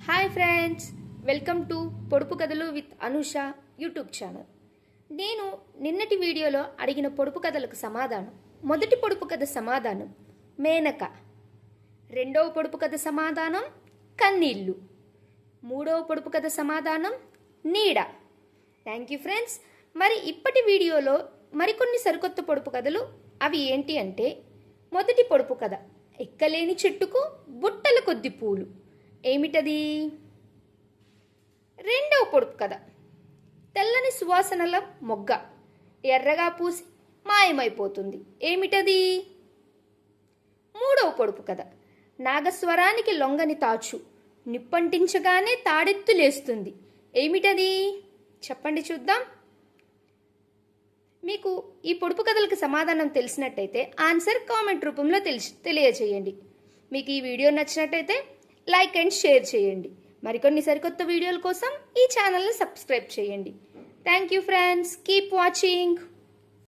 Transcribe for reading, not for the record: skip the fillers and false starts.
Hi friends, welcome to పొడుపు కథలు with Anusha YouTube channel. నేను నిన్నటి వీడియోలో అడిగిన పొడుపు కథలకు సమాధానం. మొదటి పొడుపు కథ సమాధానం మేనక. రెండవ పొడుపు కథ సమాధానం కన్నీళ్ళు. మూడవ పొడుపు కథ సమాధానం నీడ. Thank you friends. మరి ఇప్పటి వీడియోలో మరికొన్ని సరికొత్త పొడుపు కథలు. అవి ఏంటి అంటే, మొదటి పొడుపు కథ ఎక్కలేని చెట్టుకు బుట్టల కొద్ది పూలు. ఏమిటది? రెండవ పొడుపు కథ తెల్లని సువాసనల మొగ్గ ఎర్రగా పూసి మాయమైపోతుంది. ఏమిటది? మూడవ పొడుపు కథ నాగస్వరానికి లొంగని తాచు నిప్పంటించగానే తాడెత్తు లేస్తుంది. ఏమిటది? చెప్పండి చూద్దాం. మీకు ఈ పొడుపు కథలకు సమాధానం తెలిసినట్టయితే ఆన్సర్ కామెంట్ రూపంలో తెలియజేయండి. మీకు ఈ వీడియో నచ్చినట్టయితే లైక్ అండ్ షేర్ చేయండి. మరికొన్ని సరికొత్త వీడియోల కోసం ఈ ఛానల్ని సబ్స్క్రైబ్ చేయండి. Thank you friends. Keep watching.